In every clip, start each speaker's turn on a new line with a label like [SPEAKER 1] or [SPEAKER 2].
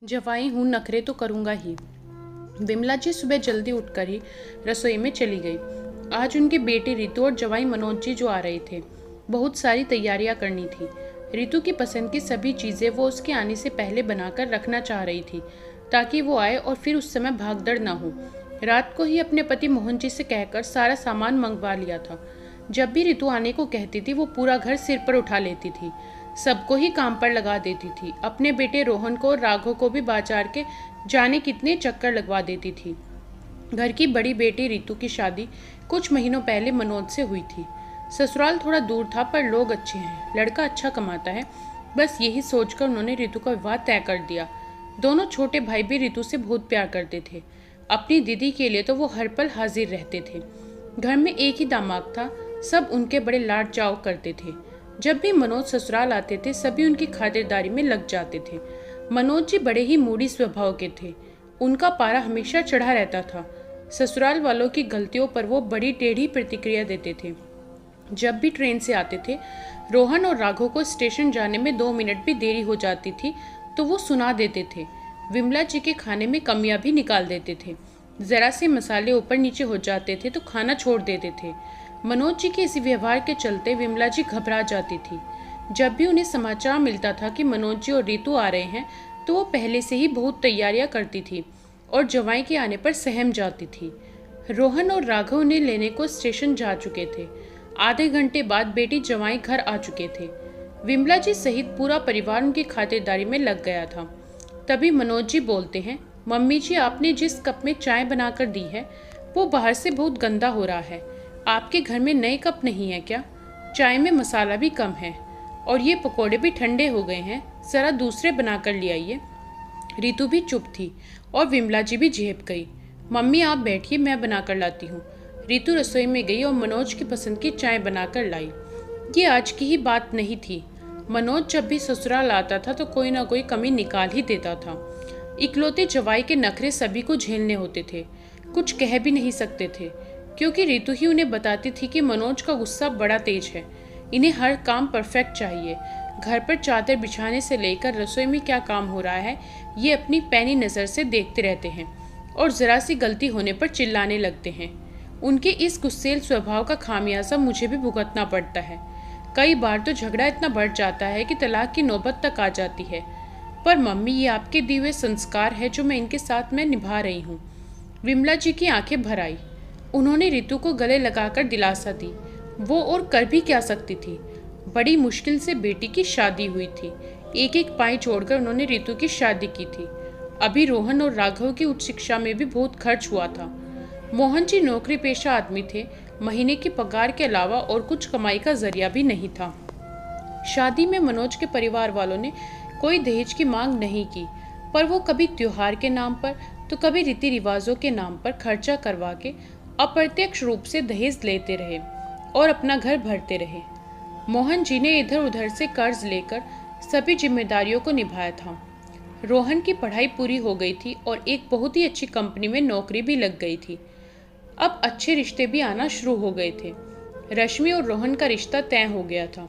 [SPEAKER 1] जवाई हूँ, नखरे तो करूँगा ही। विमला जी सुबह जल्दी उठकर ही रसोई में चली गई। आज उनकी बेटी रितु और जवाई मनोज जी जो आ रहे थे। बहुत सारी तैयारियां करनी थी। रितु की पसंद की सभी चीज़ें वो उसके आने से पहले बनाकर रखना चाह रही थी, ताकि वो आए और फिर उस समय भागदड़ ना हो। रात को ही अपने पति मोहन जी से कहकर सारा सामान मंगवा लिया था। जब भी रितु आने को कहती थी वो पूरा घर सिर पर उठा लेती थी, सबको ही काम पर लगा देती थी। अपने बेटे रोहन को और राघव को भी बाजार के जाने कितने चक्कर लगवा देती थी। घर की बड़ी बेटी रितु की शादी कुछ महीनों पहले मनोज से हुई थी। ससुराल थोड़ा दूर था पर लोग अच्छे हैं, लड़का अच्छा कमाता है। बस यही सोचकर उन्होंने रितु का विवाह तय कर दिया। दोनों छोटे भाई भी रितु से बहुत प्यार करते थे। अपनी दीदी के लिए तो वो हर पल हाजिर रहते थे। घर में एक ही दामाद था, सब उनके बड़े लाड चाव करते थे। जब भी मनोज ससुराल आते थे सभी उनकी खातिरदारी में लग जाते थे। मनोज जी बड़े ही मूडी स्वभाव के थे। उनका पारा हमेशा चढ़ा रहता था। ससुराल वालों की गलतियों पर वो बड़ी टेढ़ी प्रतिक्रिया देते थे। जब भी ट्रेन से आते थे, रोहन और राघव को स्टेशन जाने में 2 मिनट भी देरी हो जाती थी तो वो सुना देते थे। विमला जी के खाने में कमियां भी निकाल देते थे। जरा से मसाले ऊपर नीचे हो जाते थे तो खाना छोड़ देते थे। मनोज जी के इसी व्यवहार के चलते विमला जी घबरा जाती थी। जब भी उन्हें समाचार मिलता था कि मनोज जी और रितु आ रहे हैं तो वो पहले से ही बहुत तैयारियां करती थी और जवाई के आने पर सहम जाती थी। रोहन और राघव उन्हें लेने को स्टेशन जा चुके थे। आधे घंटे बाद बेटी जवाई घर आ चुके थे। विमला जी सहित पूरा परिवार उनकी खातिरदारी में लग गया था। तभी मनोज जी बोलते हैं, मम्मी जी आपने जिस कप में चाय बनाकर दी है वो बाहर से बहुत गंदा हो रहा है। आपके घर में नए कप नहीं है क्या? चाय में मसाला भी कम है और ये पकोड़े भी ठंडे हो गए हैं, जरा दूसरे बनाकर ले आइए। रितु भी चुप थी और विमला जी भी झेप गई। मम्मी आप बैठिए, मैं बनाकर लाती हूँ। रितु रसोई में गई और मनोज की पसंद की चाय बनाकर लाई। ये आज की ही बात नहीं थी। मनोज जब भी ससुराल आता था तो कोई ना कोई कमी निकाल ही देता था। इकलौते जवाई के नखरे सभी को झेलने होते थे। कुछ कह भी नहीं सकते थे क्योंकि रितु ही उन्हें बताती थी कि मनोज का गुस्सा बड़ा तेज है। इन्हें हर काम परफेक्ट चाहिए। घर पर चादर बिछाने से लेकर रसोई में क्या काम हो रहा है ये अपनी पैनी नज़र से देखते रहते हैं और ज़रा सी गलती होने पर चिल्लाने लगते हैं। उनके इस गुस्सेल स्वभाव का खामियाजा मुझे भी भुगतना पड़ता है। कई बार तो झगड़ा इतना बढ़ जाता है कि तलाक की नौबत तक आ जाती है। पर मम्मी ये आपके दिए हुए संस्कार है जो मैं इनके साथ में निभा रही हूँ। विमला जी की आंखें भर आई। उन्होंने रितु को गले लगाकर दिलासा दी। वो और कर भी क्या सकती थी। बड़ी मुश्किल से बेटी की शादी हुई थी। एक एक पाई छोड़कर उन्होंने रितु की शादी की थी। अभी रोहन और राघव की उच्च शिक्षा में भी बहुत खर्च हुआ था। मोहन जी नौकरी पेशा आदमी थे। महीने की पगार के अलावा और कुछ कमाई का जरिया भी नहीं था। शादी में मनोज के परिवार वालों ने कोई दहेज की मांग नहीं की, पर वो कभी त्योहार के नाम पर तो कभी रीति रिवाजों के नाम पर खर्चा करवा के अप्रत्यक्ष रूप से दहेज लेते रहे और अपना घर भरते रहे। मोहन जी ने इधर उधर से कर्ज लेकर सभी जिम्मेदारियों को निभाया था। रोहन की पढ़ाई पूरी हो गई थी और एक बहुत ही अच्छी कंपनी में नौकरी भी लग गई थी। अब अच्छे रिश्ते भी आना शुरू हो गए थे। रश्मि और रोहन का रिश्ता तय हो गया था।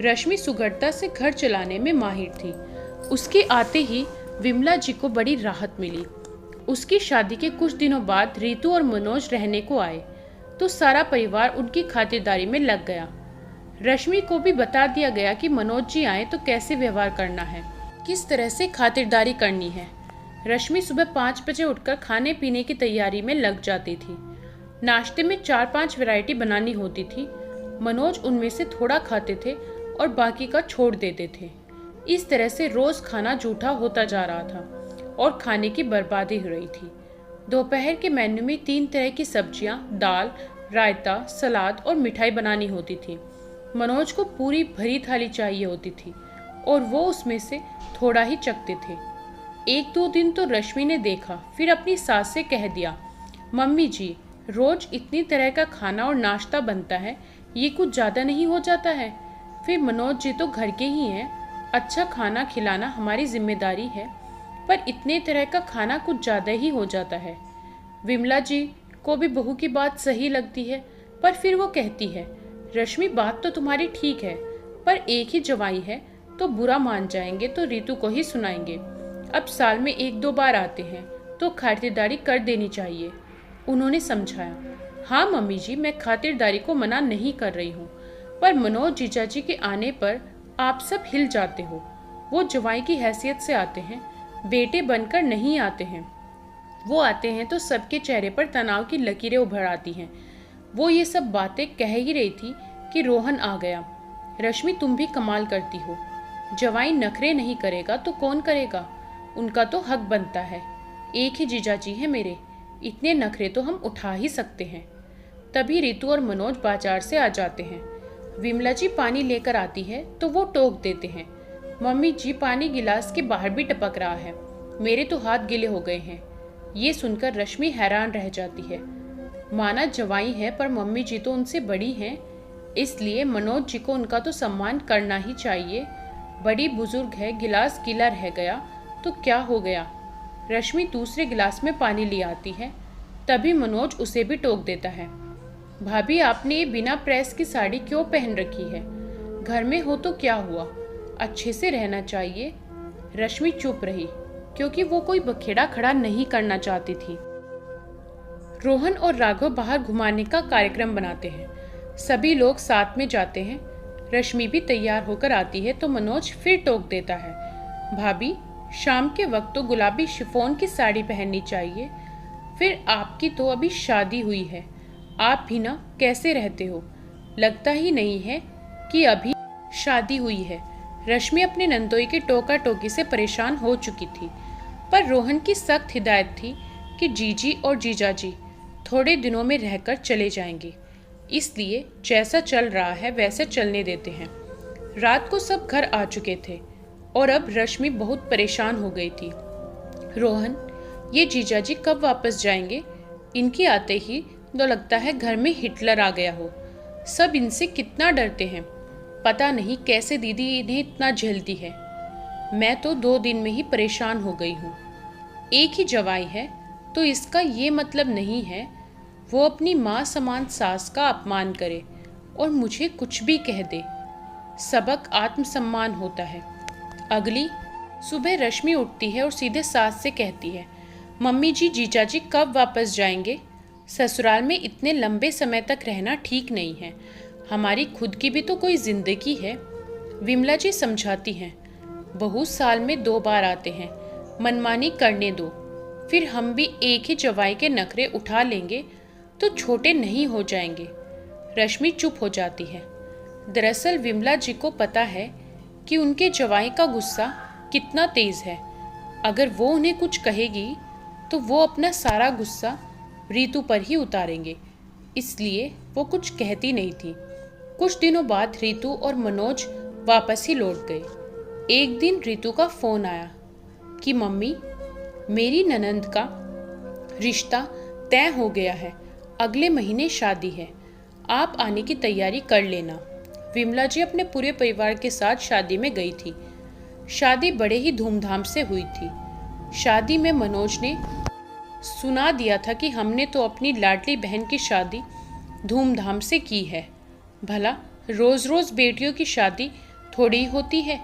[SPEAKER 1] रश्मि सुगढ़ता से घर चलाने में माहिर थी। उसके आते ही विमला जी को बड़ी राहत मिली। उसकी शादी के कुछ दिनों बाद रितु और मनोज रहने को आए तो सारा परिवार उनकी खातिरदारी में लग गया। रश्मि को भी बता दिया गया कि मनोज जी आए तो कैसे व्यवहार करना है, किस तरह से खातिरदारी करनी है। रश्मि सुबह 5 बजे उठकर खाने पीने की तैयारी में लग जाती थी। नाश्ते में 4-5 वैरायटी बनानी होती थी। मनोज उनमें से थोड़ा खाते थे और बाकी का छोड़ देते थे। इस तरह से रोज खाना जूठा होता जा रहा था और खाने की बर्बादी हो रही थी। दोपहर के मेन्यू में 3 तरह की सब्जियां, दाल, रायता, सलाद और मिठाई बनानी होती थी। मनोज को पूरी भरी थाली चाहिए होती थी और वो उसमें से थोड़ा ही चखते थे। 1-2 दिन तो रश्मि ने देखा, फिर अपनी सास से कह दिया, मम्मी जी रोज इतनी तरह का खाना और नाश्ता बनता है, ये कुछ ज़्यादा नहीं हो जाता है? फिर मनोज जी तो घर के ही हैं, अच्छा खाना खिलाना हमारी जिम्मेदारी है, पर इतने तरह का खाना कुछ ज़्यादा ही हो जाता है। विमला जी को भी बहू की बात सही लगती है, पर फिर वो कहती है, रश्मि बात तो तुम्हारी ठीक है, पर एक ही जवाई है तो बुरा मान जाएंगे तो रितु को ही सुनाएंगे। अब साल में 1-2 बार आते हैं तो खातिरदारी कर देनी चाहिए, उन्होंने समझाया। हाँ मम्मी जी, मैं खातिरदारी को मना नहीं कर रही हूँ, पर मनोज जीजाजी के आने पर आप सब हिल जाते हो। वो जवाई की हैसियत से आते हैं, बेटे बनकर नहीं आते हैं। वो आते हैं तो सबके चेहरे पर तनाव की लकीरें उभर आती हैं। वो ये सब बातें कह ही रही थी कि रोहन आ गया। रश्मि, तुम भी कमाल करती हो। जवाई नखरे नहीं करेगा तो कौन करेगा? उनका तो हक बनता है। एक ही जीजाजी है मेरे, इतने नखरे तो हम उठा ही सकते हैं। तभी रितु और मनोज बाजार से आ जाते हैं। विमला जी पानी लेकर आती है तो वो टोक देते हैं। मम्मी जी, पानी गिलास के बाहर भी टपक रहा है, मेरे तो हाथ गीले हो गए हैं। ये सुनकर रश्मि हैरान रह जाती है। माना जवाई है, पर मम्मी जी तो उनसे बड़ी हैं, इसलिए मनोज जी को उनका तो सम्मान करना ही चाहिए। बड़ी बुजुर्ग है, गिलास गीला रह गया तो क्या हो गया? रश्मि दूसरे गिलास में पानी ले आती है, तभी मनोज उसे भी टोक देता है। भाभी, आपने ये बिना प्रेस की साड़ी क्यों पहन रखी है? घर में हो तो क्या हुआ, अच्छे से रहना चाहिए। रश्मि चुप रही, क्योंकि वो कोई बखेड़ा खड़ा नहीं करना चाहती थी। रोहन और राघव बाहर घुमाने का कार्यक्रम बनाते हैं। सभी लोग साथ में जाते हैं। रश्मि भी तैयार होकर आती है तो मनोज फिर टोक देता है। भाभी, शाम के वक्त तो गुलाबी शिफॉन की साड़ी पहननी चाहिए। फिर आपकी तो अभी शादी हुई है, आप भी ना कैसे रहते हो? लगता ही नहीं है कि अभी शादी हुई है। रश्मि अपने नंदोई के टोका टोकी से परेशान हो चुकी थी, पर रोहन की सख्त हिदायत थी कि जीजी और जीजाजी थोड़े दिनों में रहकर चले जाएंगे, इसलिए जैसा चल रहा है वैसे चलने देते हैं। रात को सब घर आ चुके थे और अब रश्मि बहुत परेशान हो गई थी। रोहन, ये जीजाजी कब वापस जाएंगे? इनके आते ही तो लगता है घर में हिटलर आ गया हो। सब इनसे कितना डरते हैं, पता नहीं कैसे दीदी इन्हें इतना झेलती है। मैं तो 2 दिन में ही परेशान हो गई हूँ। एक ही जवाई है तो इसका ये मतलब नहीं है वो अपनी माँ समान सास का अपमान करे और मुझे कुछ भी कह दे। सबक आत्मसम्मान होता है। अगली सुबह रश्मि उठती है और सीधे सास से कहती है, मम्मी जी, जीजाजी कब वापस जाएंगे? ससुराल में इतने लंबे समय तक रहना ठीक नहीं है, हमारी खुद की भी तो कोई जिंदगी है। विमला जी समझाती हैं, बहू साल में 2 बार आते हैं, मनमानी करने दो, फिर हम भी एक ही जवाई के नखरे उठा लेंगे तो छोटे नहीं हो जाएंगे। रश्मि चुप हो जाती है। दरअसल विमला जी को पता है कि उनके जवाई का गुस्सा कितना तेज है। अगर वो उन्हें कुछ कहेगी तो वो अपना सारा गुस्सा रितु पर ही उतारेंगे, इसलिए वो कुछ कहती नहीं थी। कुछ दिनों बाद रितु और मनोज वापस ही लौट गए। एक दिन रितु का फोन आया कि मम्मी, मेरी ननंद का रिश्ता तय हो गया है, अगले महीने शादी है, आप आने की तैयारी कर लेना। विमला जी अपने पूरे परिवार के साथ शादी में गई थी। शादी बड़े ही धूमधाम से हुई थी। शादी में मनोज ने सुना दिया था कि हमने तो अपनी लाडली बहन की शादी धूमधाम से की है, भला रोज रोज बेटियों की शादी थोड़ी होती है।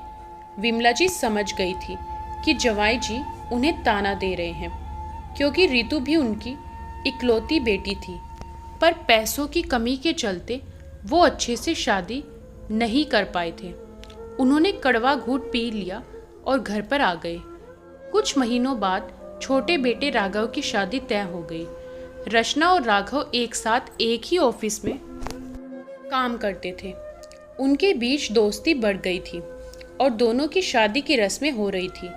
[SPEAKER 1] विमला जी समझ गई थी कि जवाई जी उन्हें ताना दे रहे हैं, क्योंकि रितु भी उनकी इकलौती बेटी थी, पर पैसों की कमी के चलते वो अच्छे से शादी नहीं कर पाए थे। उन्होंने कड़वा घूंट पी लिया और घर पर आ गए। कुछ महीनों बाद छोटे बेटे राघव की शादी तय हो गई। रचना और राघव एक साथ एक ही ऑफिस में काम करते थे। उनके बीच दोस्ती बढ़ गई थी और दोनों की शादी की रस्में हो रही थी,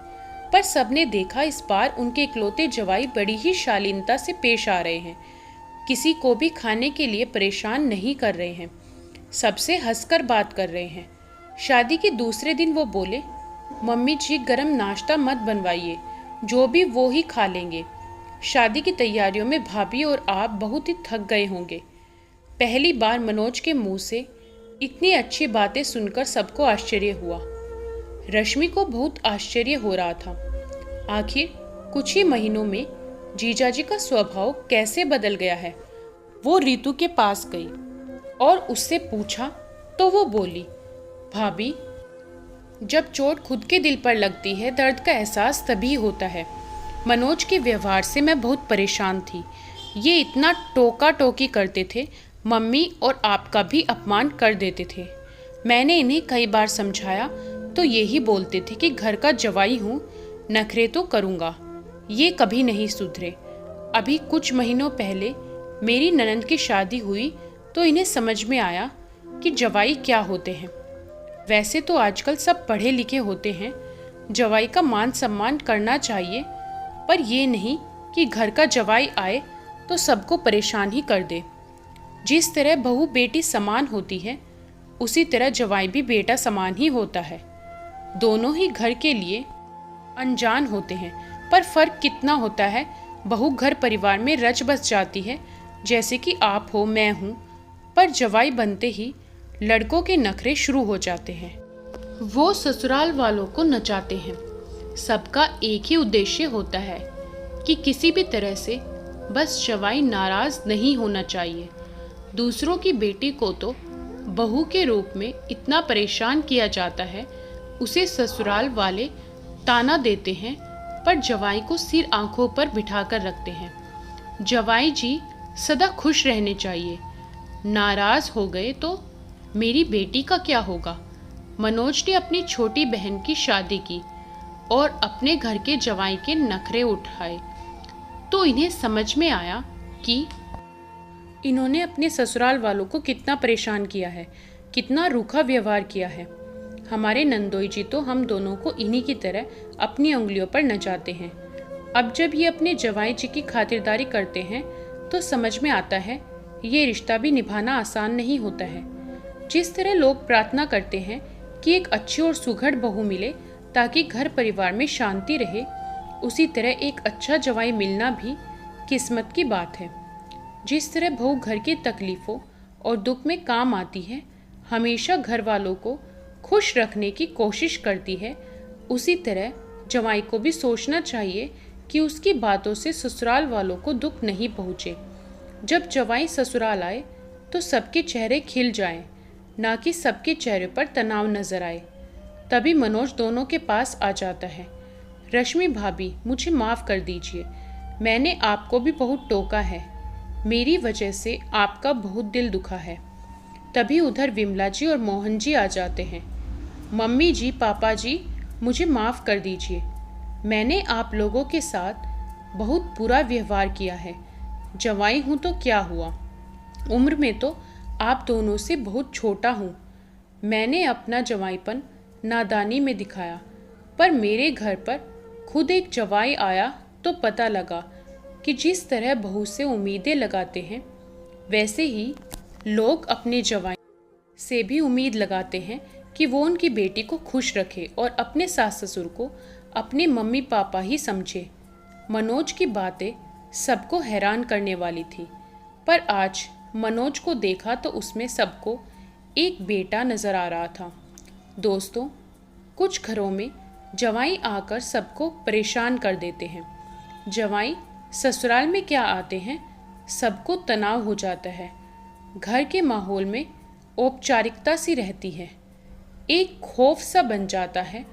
[SPEAKER 1] पर सबने देखा इस बार उनके इकलौते जवाई बड़ी ही शालीनता से पेश आ रहे हैं। किसी को भी खाने के लिए परेशान नहीं कर रहे हैं, सबसे हंसकर बात कर रहे हैं। शादी के दूसरे दिन वो बोले, मम्मी जी गरम नाश्ता मत बनवाइए, जो भी वो ही खा लेंगे। शादी की तैयारियों में भाभी और आप बहुत ही थक गए होंगे। पहली बार मनोज के मुंह से इतनी अच्छी बातें सुनकर सबको आश्चर्य हुआ। रश्मि को बहुत आश्चर्य हो रहा था। आखिर कुछ ही महीनों में जीजाजी का स्वभाव कैसे बदल गया है। वो रितु के पास गई और उससे पूछा तो वो बोली, भाभी जब चोट खुद के दिल पर लगती है, दर्द का एहसास तभी होता है। मनोज के व्यवहार से मैं बहुत परेशान थी। ये इतना टोका टोकी करते थे, मम्मी और आपका भी अपमान कर देते थे। मैंने इन्हें कई बार समझाया तो यही बोलते थे कि घर का जवाई हूँ, नखरे तो करूँगा। ये कभी नहीं सुधरे। अभी कुछ महीनों पहले मेरी ननंद की शादी हुई तो इन्हें समझ में आया कि जवाई क्या होते हैं। वैसे तो आजकल सब पढ़े लिखे होते हैं, जवाई का मान सम्मान करना चाहिए, पर ये नहीं कि घर का जवाई आए तो सबको परेशान ही कर दे। जिस तरह बहू बेटी समान होती है, उसी तरह जवाई भी बेटा समान ही होता है। दोनों ही घर के लिए अनजान होते हैं, पर फर्क कितना होता है। बहू घर परिवार में रच बस जाती है, जैसे कि आप हो, मैं हूँ, पर जवाई बनते ही लड़कों के नखरे शुरू हो जाते हैं। वो ससुराल वालों को नचाते हैं। सबका एक ही उद्देश्य होता है कि किसी भी तरह से बस जवाई नाराज नहीं होना चाहिए। दूसरों की बेटी को तो बहू के रूप में इतना परेशान किया जाता है, उसे ससुराल वाले ताना देते हैं, पर जवाई को सिर आंखों पर बिठाकर रखते हैं। जवाई जी सदा खुश रहने चाहिए। नाराज हो गए तो मेरी बेटी का क्या होगा। मनोज ने अपनी छोटी बहन की शादी की और अपने घर के जवाई के नखरे उठाए तो इन्हें समझ में आया कि इन्होंने अपने ससुराल वालों को कितना परेशान किया है, कितना रूखा व्यवहार किया है। हमारे नंदोई जी तो हम दोनों को इन्हीं की तरह अपनी उंगलियों पर नचाते हैं। अब जब ये अपने जवाई जी की खातिरदारी करते हैं तो समझ में आता है ये रिश्ता भी निभाना आसान नहीं होता है। जिस तरह लोग प्रार्थना करते हैं कि एक अच्छी और सुघड़ बहू मिले ताकि घर परिवार में शांति रहे, उसी तरह एक अच्छा जवाई मिलना भी किस्मत की बात है। जिस तरह बहू घर की तकलीफ़ों और दुख में काम आती है, हमेशा घर वालों को खुश रखने की कोशिश करती है, उसी तरह जवाई को भी सोचना चाहिए कि उसकी बातों से ससुराल वालों को दुख नहीं पहुँचे। जब जवाई ससुराल आए तो सबके चेहरे खिल जाएं, ना कि सबके चेहरे पर तनाव नजर आए। तभी मनोज दोनों के पास आ जाता है। रश्मि भाभी, मुझे माफ़ कर दीजिए, मैंने आपको भी बहुत टोका है, मेरी वजह से आपका बहुत दिल दुखा है। तभी उधर विमला जी और मोहन जी आ जाते हैं। मम्मी जी, पापा जी, मुझे माफ़ कर दीजिए, मैंने आप लोगों के साथ बहुत बुरा व्यवहार किया है। जवाई हूँ तो क्या हुआ, उम्र में तो आप दोनों से बहुत छोटा हूँ। मैंने अपना जवाईपन नादानी में दिखाया, पर मेरे घर पर खुद एक जवाई आया तो पता लगा कि जिस तरह बहू से उम्मीदें लगाते हैं, वैसे ही लोग अपने जवाई से भी उम्मीद लगाते हैं कि वो उनकी बेटी को खुश रखे और अपने सास ससुर को अपने मम्मी पापा ही समझे। मनोज की बातें सबको हैरान करने वाली थी, पर आज मनोज को देखा तो उसमें सबको एक बेटा नज़र आ रहा था। दोस्तों, कुछ घरों में जवाई आकर सबको परेशान कर देते हैं। जवाई ससुराल में क्या आते हैं, सबको तनाव हो जाता है। घर के माहौल में औपचारिकता सी रहती है, एक खौफ सा बन जाता है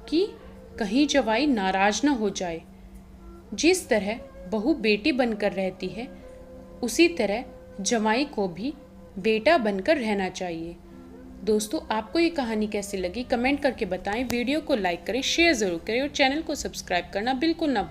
[SPEAKER 1] कि कहीं जवाई नाराज ना हो जाए। जिस तरह बहू बेटी बनकर रहती है, उसी तरह जवाई को भी बेटा बनकर रहना चाहिए। दोस्तों, आपको ये कहानी कैसी लगी कमेंट करके बताएं। वीडियो को लाइक करें, शेयर ज़रूर करें और चैनल को सब्सक्राइब करना बिल्कुल ना